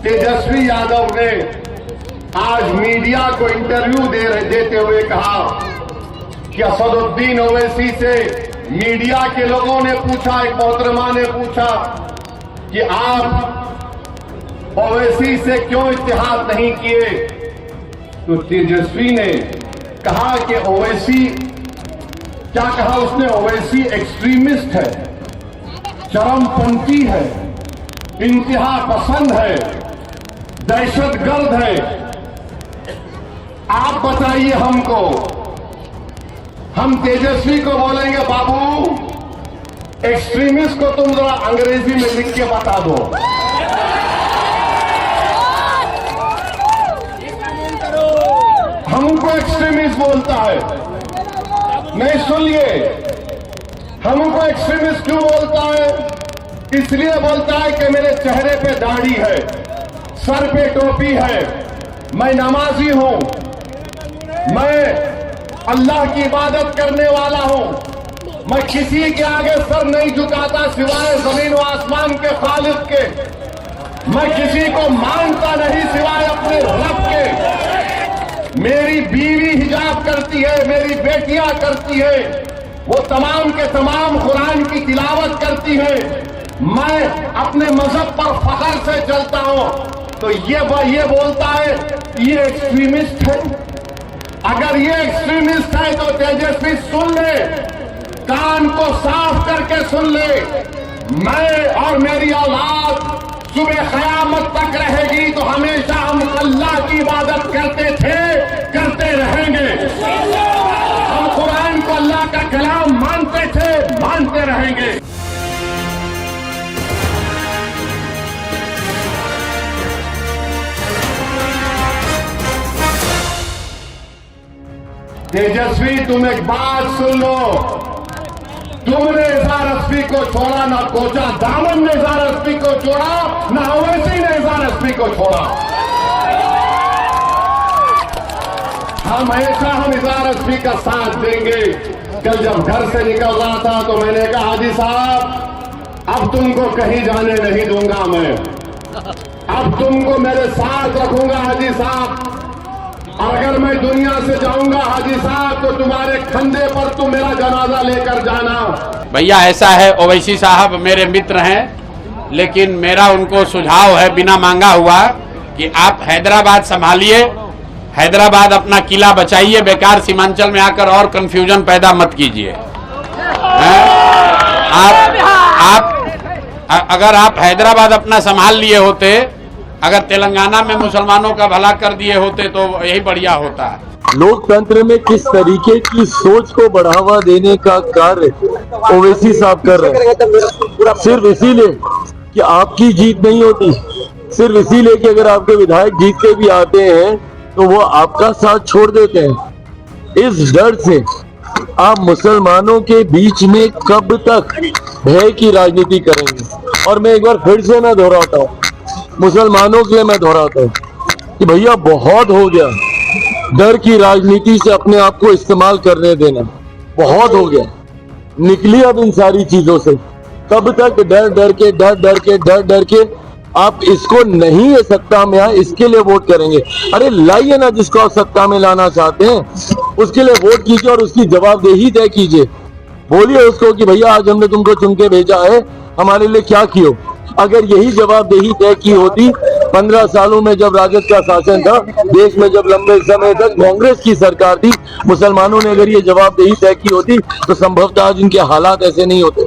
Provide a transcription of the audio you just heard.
तेजस्वी यादव ने आज मीडिया को इंटरव्यू देते हुए कहा कि असदुद्दीन ओवैसी से मीडिया के लोगों ने पूछा, एक मोहतरमा ने पूछा कि आप ओवैसी से क्यों इत्तेहाद नहीं किए, तो तेजस्वी ने कहा कि ओवैसी, क्या कहा उसने, ओवैसी एक्सट्रीमिस्ट है, चरमपंथी है, इंतहा पसंद है, दहशतगर्द है। आप बताइए हमको, हम तेजस्वी को बोलेंगे बाबू एक्सट्रीमिस्ट को तुम जरा अंग्रेजी में लिख के बता दो। हमको एक्सट्रीमिस्ट बोलता है, नहीं सुनिए, हमको एक्सट्रीमिस्ट क्यों बोलता है? इसलिए बोलता है कि मेरे चेहरे पे दाढ़ी है, सर पे टोपी है, मैं नमाजी हूं, मैं अल्लाह की इबादत करने वाला हूं, मैं किसी के आगे सर नहीं झुकाता सिवाय जमीन व आसमान के खालिक के, मैं किसी को मानता नहीं सिवाय अपने रब के, मेरी बीवी हिजाब करती है, मेरी बेटियां करती है, वो तमाम के तमाम कुरान की तिलावत करती है, मैं अपने मजहब पर फख्र से चलता हूं, तो ये बोलता है ये एक्सट्रीमिस्ट है। अगर ये एक्सट्रीमिस्ट है तो तेजस्वी सुन ले, कान को साफ करके सुन ले, मैं और मेरी औलाद सुबह क़यामत तक रहेगी तो हमेशा हम अल्लाह की इबादत करते थे, करते रहेंगे। हम कुरान को अल्लाह का कलाम मानते थे, मानते रहेंगे। तेजस्वी तुम एक बात सुन लो, तुमने इज़हार अस्फी को छोड़ा, ना कोचा दामन ने इज़हार अस्फी को छोड़ा, ना ओवैसी ने इज़हार अस्फी को छोड़ा। हमेशा हम इज़हार अस्फी का साथ देंगे। कल जब घर से निकल रहा था तो मैंने कहा हाजी साहब अब तुमको कहीं जाने नहीं दूंगा मैं, अब तुमको मेरे साथ रखूंगा हाजी साहब, और अगर मैं दुनिया से जाऊंगा हाजी साहब तो तुम्हारे कंधे पर तुम मेरा जनाजा लेकर जाना। भैया ऐसा है, ओवैसी साहब मेरे मित्र हैं, लेकिन मेरा उनको सुझाव है बिना मांगा हुआ कि आप हैदराबाद संभालिए, हैदराबाद अपना किला बचाइए, बेकार सीमांचल में आकर और कंफ्यूजन पैदा मत कीजिए। आप अगर आप हैदराबाद अपना संभाल लिए होते, अगर तेलंगाना में मुसलमानों का भला कर दिए होते तो यही बढ़िया होता है। लोकतंत्र में किस तरीके की सोच को बढ़ावा देने का कार्य ओवैसी साहब कर रहे हैं, सिर्फ इसीलिए कि आपकी जीत नहीं होती, सिर्फ इसीलिए कि अगर आपके विधायक जीत के भी आते हैं तो वो आपका साथ छोड़ देते हैं। इस डर से आप मुसलमानों के बीच में कब तक भय की राजनीति करेंगे? और मैं एक बार फिर से मैं दोहराता हूँ, मुसलमानों के लिए मैं दोहराता हूँ कि भैया बहुत हो गया, डर की राजनीति से अपने आप को इस्तेमाल करने देना बहुत हो गया, निकली अब इन सारी चीजों से। कब तक डर डर के आप इसको नहीं है सत्ता में आए इसके लिए वोट करेंगे? अरे लाइए ना, जिसको आप सत्ता में लाना चाहते हैं उसके लिए वोट कीजिए और उसकी जवाबदेही तय कीजिए। बोलिए उसको कि भैया आज हमने तुमको चुन के भेजा है, हमारे लिए क्या कियो। अगर यही जवाबदेही तय की होती 15 सालों में जब राजद का शासन था, देश में जब लंबे समय तक कांग्रेस की सरकार थी, मुसलमानों ने अगर ये जवाबदेही तय की होती तो संभवतः आज इनके हालात ऐसे नहीं होते।